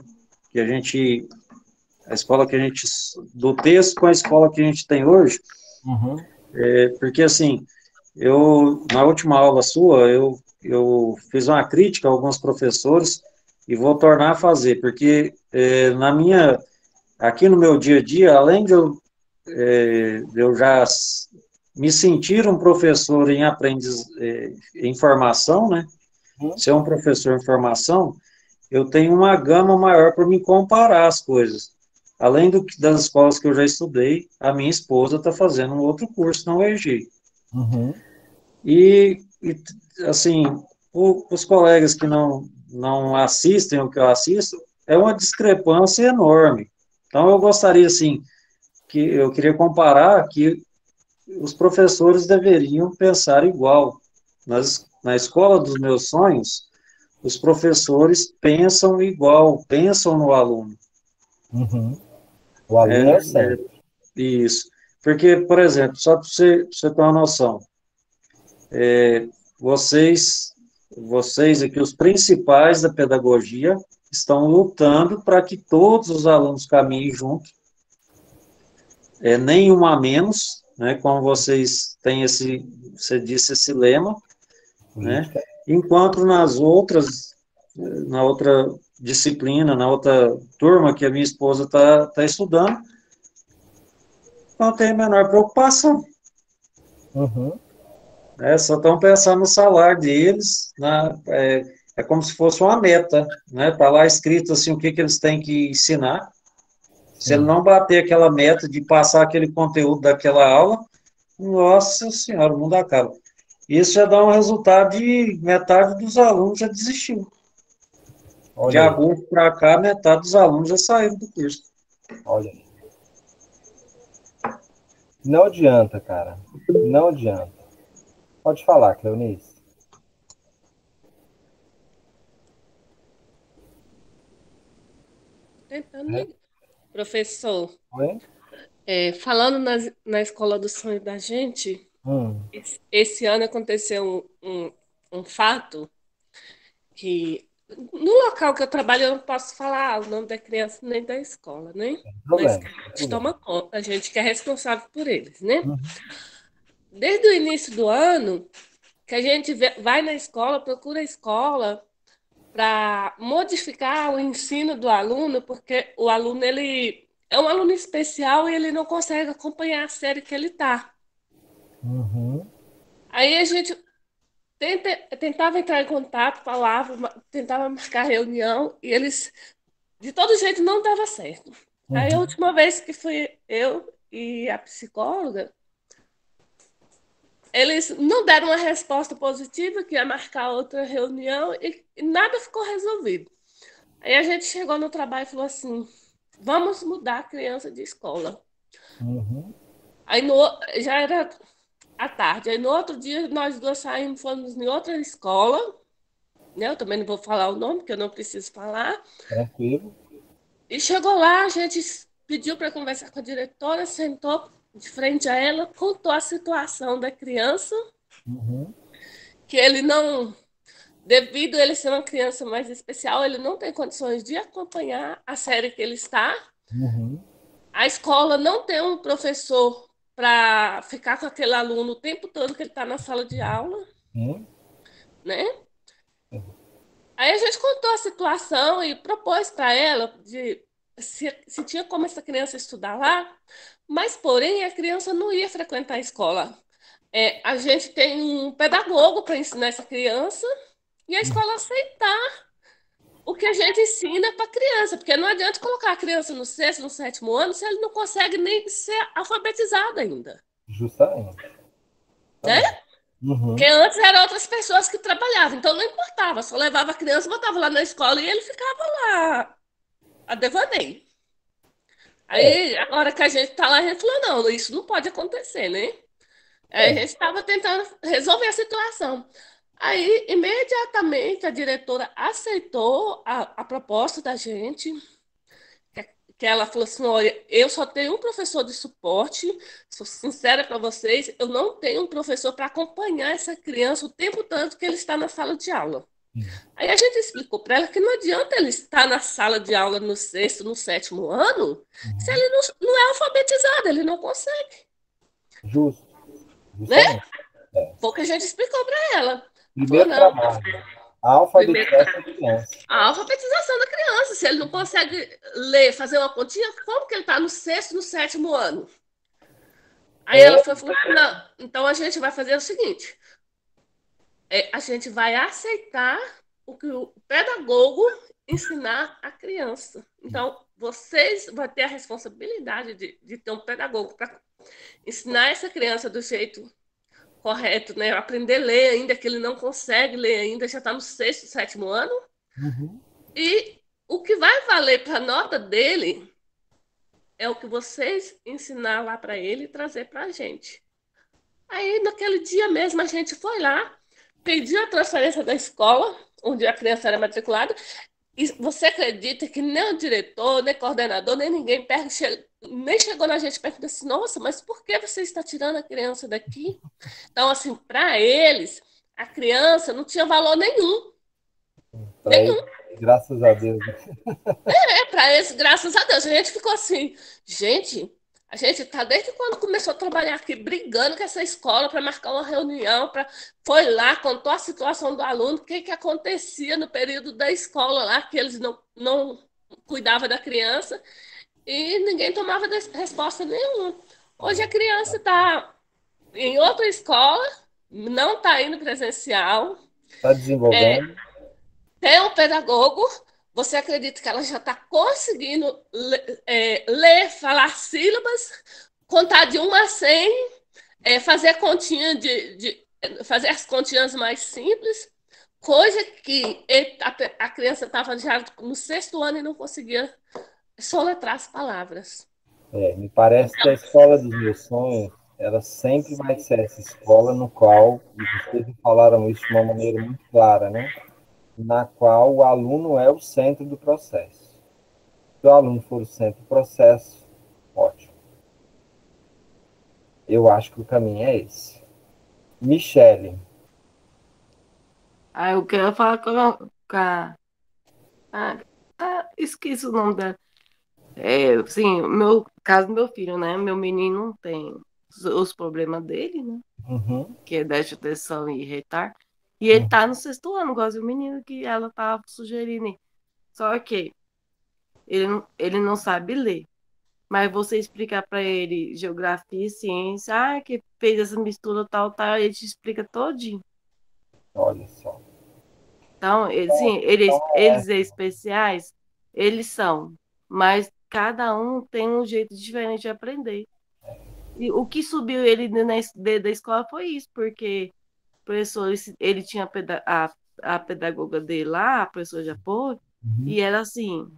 que a gente do texto com a escola que a gente tem hoje, porque assim, na última aula sua, eu fiz uma crítica a alguns professores e vou tornar a fazer, porque aqui no meu dia a dia, além de eu já me sentir um professor em formação, né? Ser um professor em formação, eu tenho uma gama maior para me comparar as coisas. Além das escolas que eu já estudei, a minha esposa está fazendo um outro curso na UEG. E assim, os colegas que não assistem o que eu assisto, é uma discrepância enorme. Então, eu gostaria, assim, eu queria comparar que os professores deveriam pensar igual. Na escola dos meus sonhos, os professores pensam igual, pensam no aluno. O aluno é o centro. Isso. Porque, por exemplo, só para você ter uma noção, vocês aqui, os principais da pedagogia, estão lutando para que todos os alunos caminhem juntos, nenhum a menos, né, como vocês têm você disse, esse lema, né, enquanto na outra disciplina, na outra turma que a minha esposa está estudando, não tem a menor preocupação. Só estão pensando no salário deles, é como se fosse uma meta, né? Está lá escrito assim, o que eles têm que ensinar. Se ele não bater aquela meta de passar aquele conteúdo daquela aula, nossa senhora, o mundo acaba. Isso já dá um resultado de metade dos alunos já desistiu. De agosto para cá, metade dos alunos já saíram do curso. Olha aí. Não adianta, cara. Não adianta. Pode falar, Cleonice. Professor, Oi? falando na escola do sonho da gente, esse ano aconteceu um fato que no local que eu trabalho eu não posso falar o nome da criança nem da escola, né? Mas a gente toma conta, a gente que é responsável por eles, né? Desde o início do ano, que a gente vai na escola, procura a escola para modificar o ensino do aluno, porque o aluno ele é um aluno especial e ele não consegue acompanhar a série que ele está. Aí a gente tentava entrar em contato, falava, tentava marcar reunião, e eles, de todo jeito, não dava certo. Aí a última vez que fui eu e a psicóloga, eles não deram uma resposta positiva, que ia marcar outra reunião, e nada ficou resolvido. Aí a gente chegou no trabalho e falou assim, vamos mudar a criança de escola. Aí já era à tarde. Aí no outro dia nós duas saímos, fomos em outra escola, né? Eu também não vou falar o nome, porque eu não preciso falar. Tranquilo. E chegou lá, a gente pediu para conversar com a diretora, sentou de frente a ela, contou a situação da criança, que ele não, devido a ele ser uma criança mais especial, ele não tem condições de acompanhar a série que ele está. A escola não tem um professor para ficar com aquele aluno o tempo todo que ele está na sala de aula, né? Aí a gente contou a situação e propôs para ela de se tinha como essa criança estudar lá, mas, porém, a criança não ia frequentar a escola. A gente tem um pedagogo para ensinar essa criança e a escola aceitar o que a gente ensina para a criança, porque não adianta colocar a criança no sexto, no sétimo ano, se ele não consegue nem ser alfabetizado ainda. Justamente. Né? Porque antes eram outras pessoas que trabalhavam, então não importava, só levava a criança, botava lá na escola e ele ficava lá a devaneio. Aí, agora que a gente está lá, a gente falou, não, isso não pode acontecer, né? Aí a gente estava tentando resolver a situação. Aí, imediatamente, a diretora aceitou a proposta da gente, que ela falou assim, olha, eu só tenho um professor de suporte, sou sincera para vocês, eu não tenho um professor para acompanhar essa criança o tempo todo que ele está na sala de aula. Aí a gente explicou para ela que não adianta ele estar na sala de aula no sexto, no sétimo ano, se ele não é alfabetizado, ele não consegue. Justo. Né? Foi o que a gente explicou para ela. Primeiro trabalho. A alfabetização da criança. A alfabetização da criança. Se ele não consegue ler, fazer uma continha, como que ele está no sexto, no sétimo ano? Aí ela falou, não, então a gente vai fazer o seguinte, a gente vai aceitar o que o pedagogo ensinar a criança. Então, vocês vão ter a responsabilidade de ter um pedagogo para ensinar essa criança do jeito correto, né? Aprender a ler ainda, que ele não consegue ler ainda, já está no sexto, sétimo ano. E o que vai valer para a nota dele é o que vocês ensinar lá para ele e trazer para a gente. Aí, naquele dia mesmo, a gente foi lá, pediu a transferência da escola, onde a criança era matriculada, e você acredita que nem o diretor, nem o coordenador, nem ninguém nem chegou na gente perto assim, nossa, mas por que você está tirando a criança daqui? Então, assim, para eles, a criança não tinha valor nenhum. Nenhum. Graças a Deus. Para eles, graças a Deus. A gente ficou assim, gente, a gente tá desde quando começou a trabalhar aqui, brigando com essa escola para marcar uma reunião, foi lá, contou a situação do aluno, o que acontecia no período da escola lá, que eles não cuidavam da criança, e ninguém tomava resposta nenhuma. Hoje a criança está em outra escola, não está indo presencial. Está desenvolvendo. Tem um pedagogo. Você acredita que ela já está conseguindo ler, falar sílabas, contar de 1 a 100, fazer a continha fazer as continhas mais simples, coisa que a criança estava já no 6º ano e não conseguia soletrar as palavras. Me parece que a escola dos meus sonhos, ela sempre vai ser essa escola no qual, e vocês falaram isso de uma maneira muito clara, né? Na qual o aluno é o centro do processo. Se o aluno for o centro do processo, ótimo. Eu acho que o caminho é esse. Michele. Eu quero falar com a... esqueci o nome dela. Sim, meu caso do meu filho, né? Meu menino tem os problemas dele, né? Que é déficit de atenção e retardo. E ele tá no 6º ano, igual o menino que ela tava sugerindo. Só que ele não sabe ler. Mas você explicar para ele geografia e ciência, que fez essa mistura tal, ele te explica todinho. Olha só. Então, sim, eles especiais, eles são, mas cada um tem um jeito diferente de aprender. E o que subiu ele da escola foi isso, porque o professor, ele tinha a pedagoga dele lá, a professora de apoio, e era assim,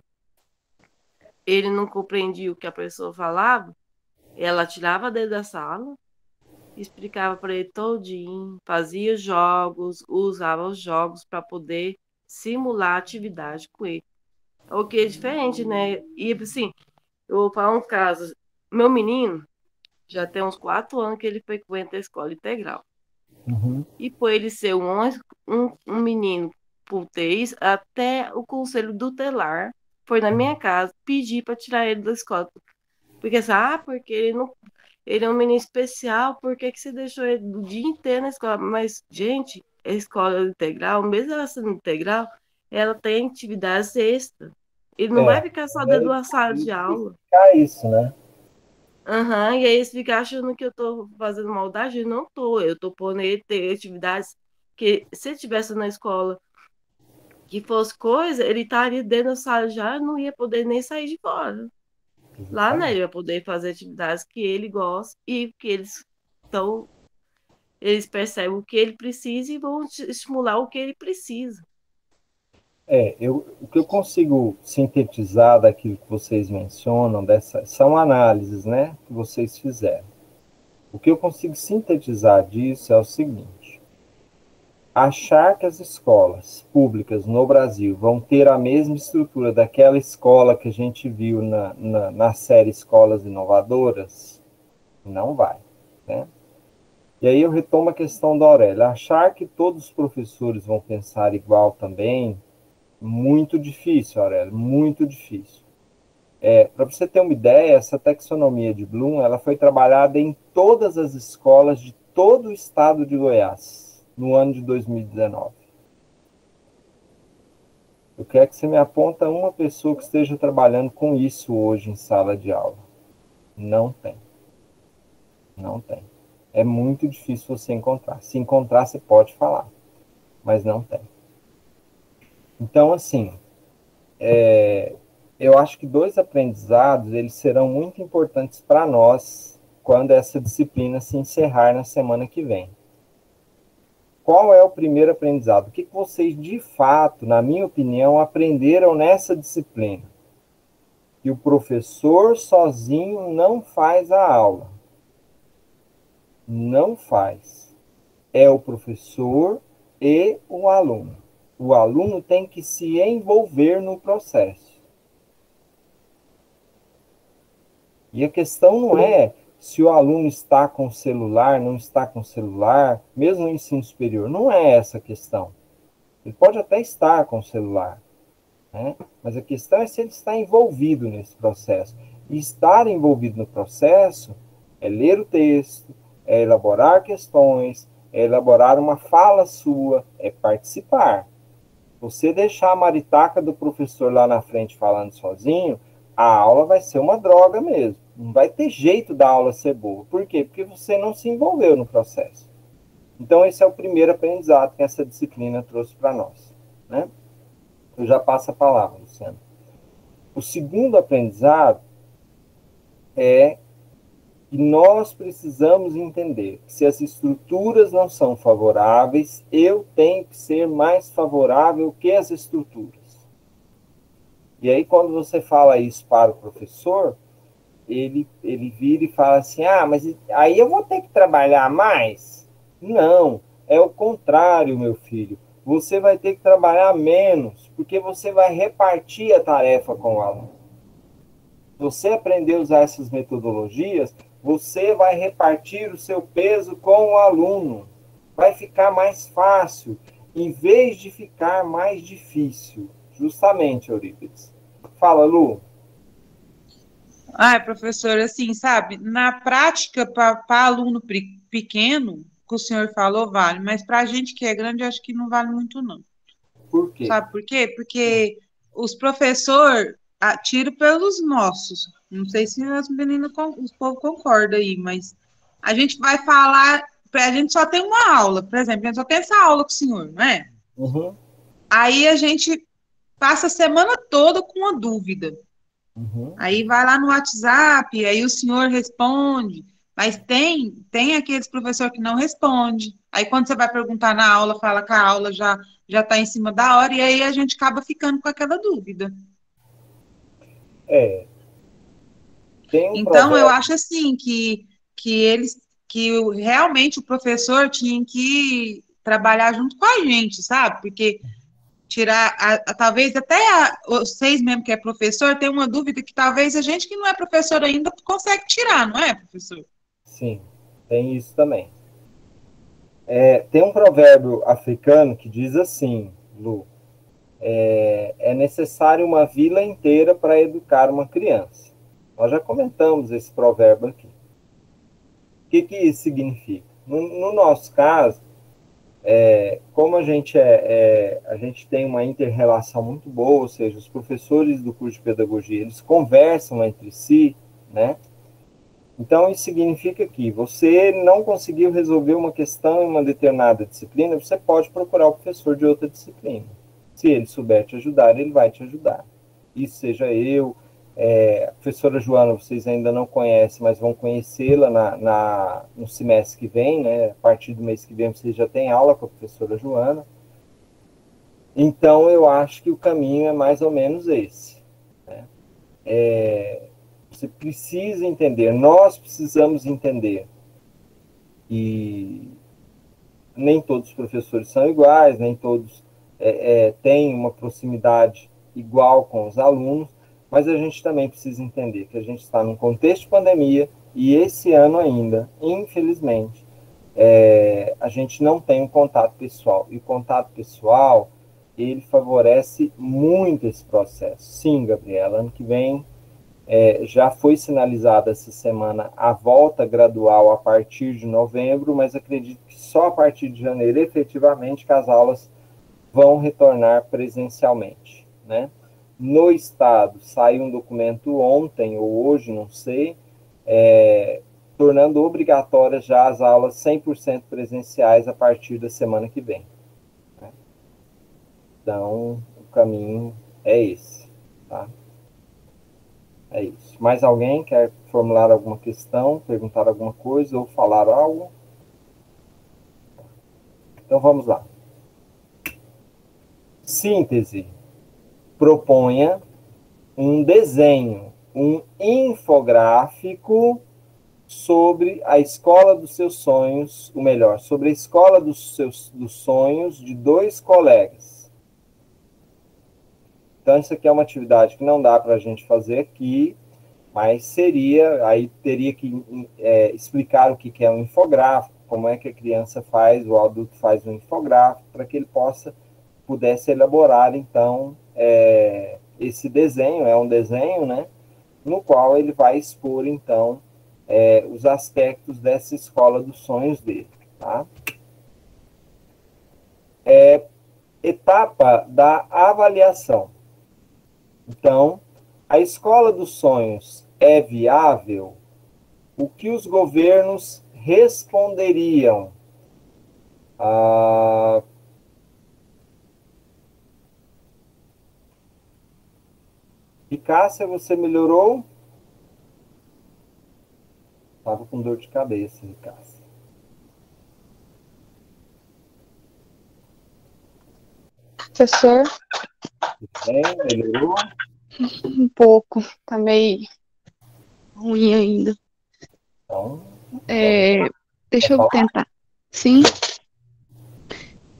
ele não compreendia o que a professora falava, ela tirava dele da sala, explicava para ele todinho, fazia jogos, usava os jogos para poder simular a atividade com ele. O que é diferente, né? E assim, eu vou falar um caso. Meu menino já tem uns 4 anos que ele frequenta a escola integral. E por ele ser um menino putez, até o conselho tutelar foi na minha casa pedir para tirar ele da escola. Porque assim, porque ele é um menino especial, por que você deixou ele o dia inteiro na escola? Mas, gente, a escola integral, mesmo ela sendo integral, ela tem atividades extras. Ele não vai ficar só dentro de uma sala de aula. É isso, né? Uhum, e aí eles ficam achando que eu tô fazendo maldade, eu não tô. Eu tô pondo ele ter atividades que, se ele estivesse na escola que fosse coisa, ele estaria dentro da sala já, não ia poder nem sair de fora. Lá, né, ele vai poder fazer atividades que ele gosta e que eles percebem o que ele precisa e vão estimular o que ele precisa. O que eu consigo sintetizar daquilo que vocês mencionam, são análises, né, que vocês fizeram. O que eu consigo sintetizar disso é o seguinte: achar que as escolas públicas no Brasil vão ter a mesma estrutura daquela escola que a gente viu na série Escolas Inovadoras, não vai, né? E aí eu retomo a questão da Aurélia. Achar que todos os professores vão pensar igual também, muito difícil, Aurélia, muito difícil. Para você ter uma ideia, essa taxonomia de Bloom, ela foi trabalhada em todas as escolas de todo o estado de Goiás, no ano de 2019. Eu quero que você me aponta uma pessoa que esteja trabalhando com isso hoje em sala de aula. Não tem. Não tem. É muito difícil você encontrar. Se encontrar, você pode falar, mas não tem. Então, assim, eu acho que 2 aprendizados, eles serão muito importantes para nós quando essa disciplina se encerrar na semana que vem. Qual é o primeiro aprendizado? O que vocês, de fato, na minha opinião, aprenderam nessa disciplina? Que o professor sozinho não faz a aula. Não faz. É o professor e o aluno. O aluno tem que se envolver no processo. E a questão não é se o aluno está com celular, não está com celular, mesmo no ensino superior. Não é essa a questão. Ele pode até estar com celular, né? Mas a questão é se ele está envolvido nesse processo. E estar envolvido no processo é ler o texto, é elaborar questões, é elaborar uma fala sua, é participar. Você deixar a maritaca do professor lá na frente falando sozinho, a aula vai ser uma droga mesmo. Não vai ter jeito da aula ser boa. Por quê? Porque você não se envolveu no processo. Então, esse é o primeiro aprendizado que essa disciplina trouxe para nós, né? Eu já passo a palavra, Luciano. O segundo aprendizado é que nós precisamos entender que se as estruturas não são favoráveis, eu tenho que ser mais favorável que as estruturas. E aí, quando você fala isso para o professor, ele vira e fala assim, mas aí eu vou ter que trabalhar mais? Não, é o contrário, meu filho. Você vai ter que trabalhar menos, porque você vai repartir a tarefa com o aluno. Se você aprender a usar essas metodologias, você vai repartir o seu peso com o aluno. Vai ficar mais fácil, em vez de ficar mais difícil. Justamente, Eurípides. Fala, Lu. Professor, assim, sabe, na prática, para aluno pequeno, que o senhor falou, vale, mas para a gente que é grande, acho que não vale muito, não. Por quê? Sabe por quê? Porque os professores atiram pelos nossos. Não sei se as meninas, os povo concordam aí, mas a gente vai falar a gente só tem uma aula, por exemplo, a gente só tem essa aula com o senhor, não é? Uhum. Aí a gente passa a semana toda com uma dúvida. Uhum. Aí vai lá no WhatsApp, aí o senhor responde, mas tem aqueles professores que não respondem. Aí quando você vai perguntar na aula, fala que a aula já está em cima da hora, e aí a gente acaba ficando com aquela dúvida. Tem um Então, eu provérbio. acho assim que realmente o professor tinha que trabalhar junto com a gente, sabe? Porque tirar, talvez até vocês mesmo que é professor, tem uma dúvida que talvez a gente que não é professor ainda consegue tirar, não é, professor? Sim, tem isso também. Tem um provérbio africano que diz assim, Lu, é necessário uma vila inteira para educar uma criança. Nós já comentamos esse provérbio aqui. O que isso significa? No nosso caso, como a gente tem uma inter-relação muito boa, ou seja, os professores do curso de pedagogia, eles conversam entre si, né? Então, isso significa que você não conseguiu resolver uma questão em uma determinada disciplina, você pode procurar o professor de outra disciplina. Se ele souber te ajudar, ele vai te ajudar. Isso seja eu, a professora Joana, vocês ainda não conhecem, mas vão conhecê-la no semestre que vem, né? A partir do mês que vem vocês já têm aula com a professora Joana. Então, eu acho que o caminho é mais ou menos esse, né? Você precisa entender, nós precisamos entender. E nem todos os professores são iguais, nem todos têm uma proximidade igual com os alunos, mas a gente também precisa entender que a gente está num contexto de pandemia e esse ano ainda, infelizmente, a gente não tem um contato pessoal. E o contato pessoal, ele favorece muito esse processo. Sim, Gabriela, ano que vem já foi sinalizada essa semana a volta gradual a partir de novembro, mas acredito que só a partir de janeiro, efetivamente, que as aulas vão retornar presencialmente, né? No estado, saiu um documento ontem ou hoje, não sei, tornando obrigatórias já as aulas 100% presenciais a partir da semana que vem, né? Então, o caminho é esse, tá? É isso. Mais alguém quer formular alguma questão, perguntar alguma coisa ou falar algo? Então vamos lá. Síntese. Proponha um desenho, um infográfico sobre a escola dos seus sonhos, ou melhor, sobre a escola dos sonhos de dois colegas. Então, isso aqui é uma atividade que não dá para a gente fazer aqui, mas aí teria que explicar o que é um infográfico, como é que a criança faz, o adulto faz um infográfico, para que ele pudesse elaborar, então, esse desenho, é um desenho, né, no qual ele vai expor, então, os aspectos dessa escola dos sonhos dele, tá? Etapa da avaliação. Então, a escola dos sonhos é viável? O que os governos responderiam? Cássia, você melhorou? Estava com dor de cabeça, Cássia. Professor? Bem, melhorou? Um pouco, tá meio ruim ainda. Então, deixa eu tentar. Sim.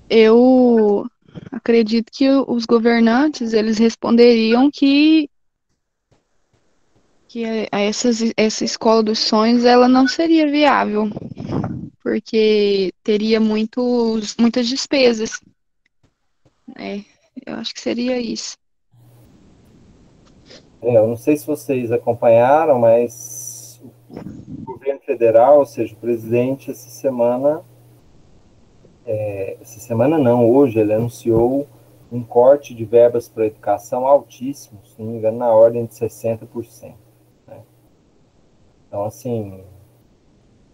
Eu acredito que os governantes, eles responderiam que essa escola dos sonhos, ela não seria viável, porque teria muitas despesas, né? Eu acho que seria isso. Eu não sei se vocês acompanharam, mas o governo federal, ou seja, o presidente, essa semana não, hoje ele anunciou um corte de verbas para a educação altíssimo, se não me engano, na ordem de 60%. Né? Então, assim,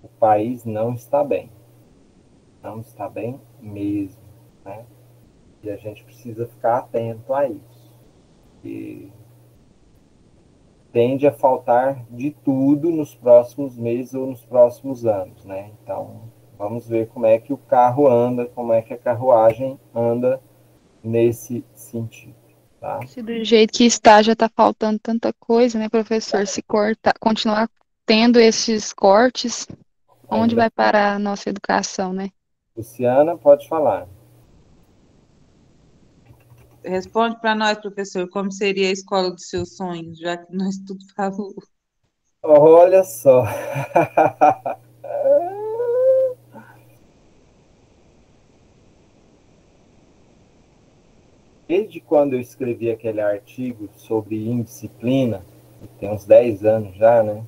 o país não está bem. Não está bem mesmo, né? E a gente precisa ficar atento a isso. E tende a faltar de tudo nos próximos meses ou nos próximos anos, né? Então, vamos ver como é que o carro anda, como é que a carruagem anda nesse sentido, tá? Se do jeito que está já está faltando tanta coisa, né, professor? Se cortar, continuar tendo esses cortes, onde Ainda. vai parar a nossa educação, né? Luciana, pode falar. Responde para nós, professor, como seria a escola dos seus sonhos, já que nós tudo falou. Olha só. Desde quando eu escrevi aquele artigo sobre indisciplina, que tem uns 10 anos já, né?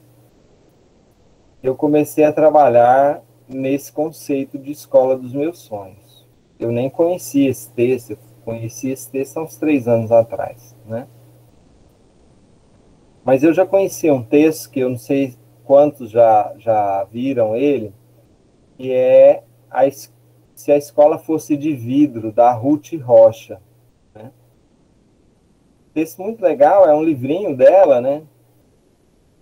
Eu comecei a trabalhar nesse conceito de escola dos meus sonhos. Eu nem conhecia esse texto, eu conheci esse texto há uns 3 anos atrás, né? Mas eu já conhecia um texto que eu não sei quantos já viram ele, que é Se a Escola Fosse de Vidro, da Ruth Rocha. Né? Texto muito legal, é um livrinho dela, né?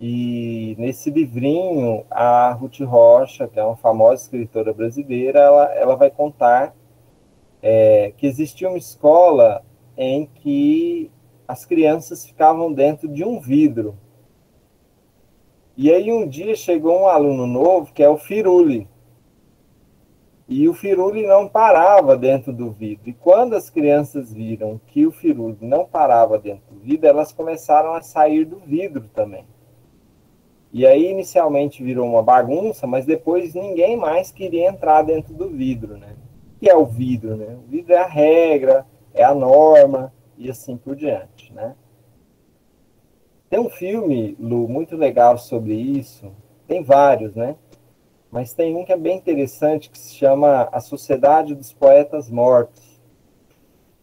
E nesse livrinho, a Ruth Rocha, que é uma famosa escritora brasileira, ela vai contar que existia uma escola em que as crianças ficavam dentro de um vidro. E aí um dia chegou um aluno novo, que é o Firuli. E o Firuli não parava dentro do vidro. E quando as crianças viram que o Firuli não parava dentro do vidro, elas começaram a sair do vidro também. E aí inicialmente virou uma bagunça, mas depois ninguém mais queria entrar dentro do vidro, né? O que é o vidro, né? O vidro é a regra, é a norma e assim por diante, né? Tem um filme, Lu, muito legal sobre isso. Tem vários, né? Mas tem um que é bem interessante, que se chama A Sociedade dos Poetas Mortos.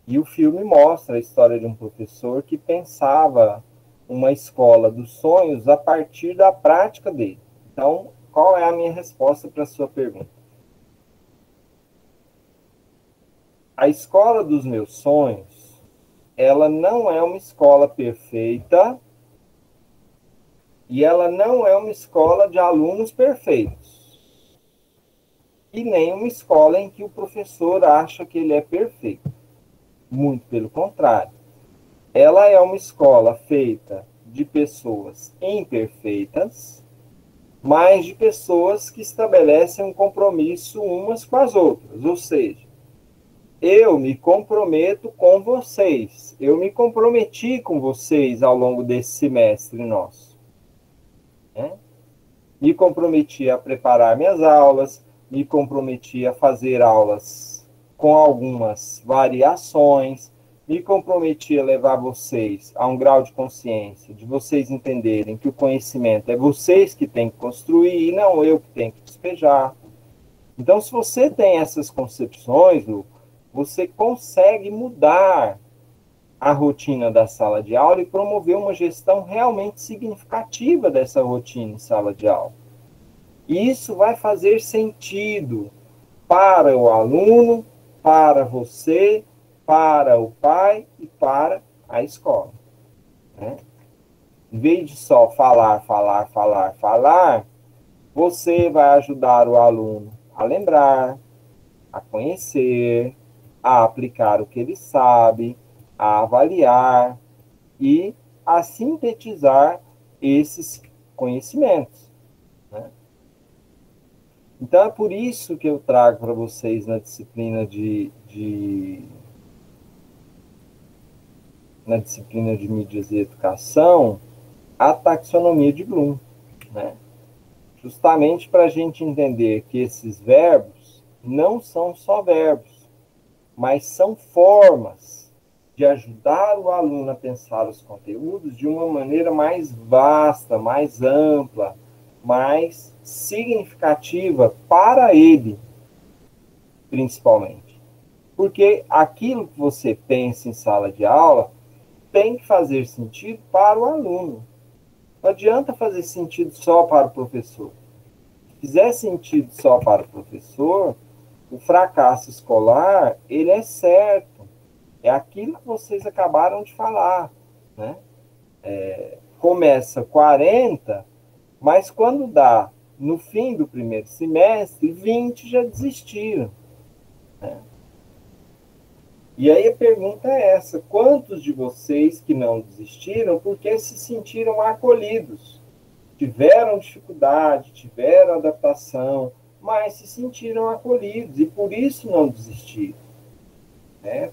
E o filme mostra a história de um professor que pensava uma escola dos sonhos a partir da prática dele. Então, qual é a minha resposta para a sua pergunta? A escola dos meus sonhos, ela não é uma escola perfeita e ela não é uma escola de alunos perfeitos. E nem uma escola em que o professor acha que ele é perfeito. Muito pelo contrário. Ela é uma escola feita de pessoas imperfeitas, mas de pessoas que estabelecem um compromisso umas com as outras. Ou seja, eu me comprometo com vocês. Eu me comprometi com vocês ao longo desse semestre nosso. Né? Me comprometi a preparar minhas aulas, me comprometi a fazer aulas com algumas variações, me comprometi a levar vocês a um grau de consciência, de vocês entenderem que o conhecimento é vocês que têm que construir e não eu que tenho que despejar. Então, se você tem essas concepções, Lu, você consegue mudar a rotina da sala de aula e promover uma gestão realmente significativa dessa rotina em sala de aula. E isso vai fazer sentido para o aluno, para você, para o pai e para a escola. Né? Em vez de só falar, você vai ajudar o aluno a lembrar, a conhecer, a aplicar o que ele sabe, a avaliar e a sintetizar esses conhecimentos. Né? Então, é por isso que eu trago para vocês na disciplina de mídias e educação a taxonomia de Bloom. Né? Justamente para a gente entender que esses verbos não são só verbos, mas são formas de ajudar o aluno a pensar os conteúdos de uma maneira mais vasta, mais ampla, mais significativa para ele, principalmente. Porque aquilo que você pensa em sala de aula tem que fazer sentido para o aluno. Não adianta fazer sentido só para o professor. Se fizer sentido só para o professor, o fracasso escolar, ele é certo. É aquilo que vocês acabaram de falar, né? Começa 40, mas quando dá no fim do primeiro semestre, 20 já desistiram, né? E aí a pergunta é essa: quantos de vocês que não desistiram porque se sentiram acolhidos? Tiveram dificuldade, tiveram adaptação, mas se sentiram acolhidos e por isso não desistiram.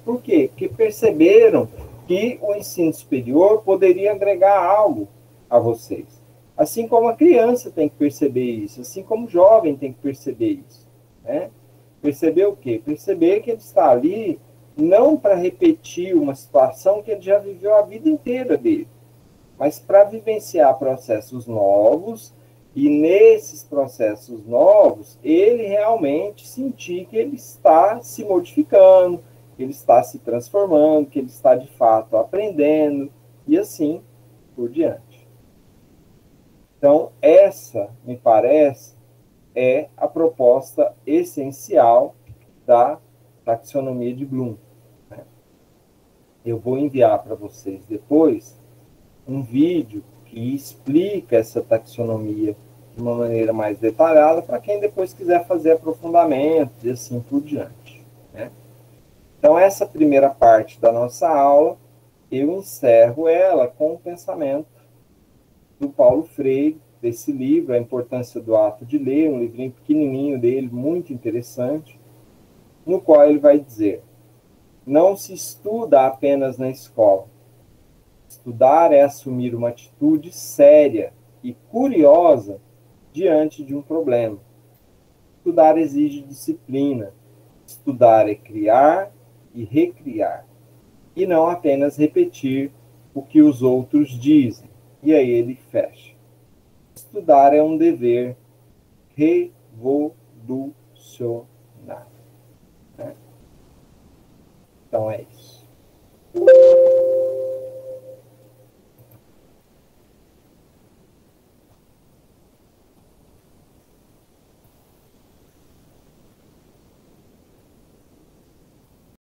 Por quê? Porque perceberam que o ensino superior poderia agregar algo a vocês. Assim como a criança tem que perceber isso, assim como o jovem tem que perceber isso, né? Perceber o quê? Perceber que ele está ali não para repetir uma situação que ele já viveu a vida inteira dele, mas para vivenciar processos novos, e nesses processos novos, ele realmente sentir que ele está se modificando, que ele está se transformando, que ele está de fato aprendendo, e assim por diante. Então, essa, me parece, é a proposta essencial da taxonomia de Bloom. Eu vou enviar para vocês depois um vídeo que explica essa taxonomia de uma maneira mais detalhada para quem depois quiser fazer aprofundamento e assim por diante, né? Então, essa primeira parte da nossa aula, eu encerro ela com o pensamento do Paulo Freire, desse livro, A Importância do Ato de Ler, um livrinho pequenininho dele, muito interessante, no qual ele vai dizer: não se estuda apenas na escola. Estudar é assumir uma atitude séria e curiosa diante de um problema. Estudar exige disciplina. Estudar é criar e recriar, e não apenas repetir o que os outros dizem. E aí ele fecha. Estudar é um dever revolucionário. Então é isso.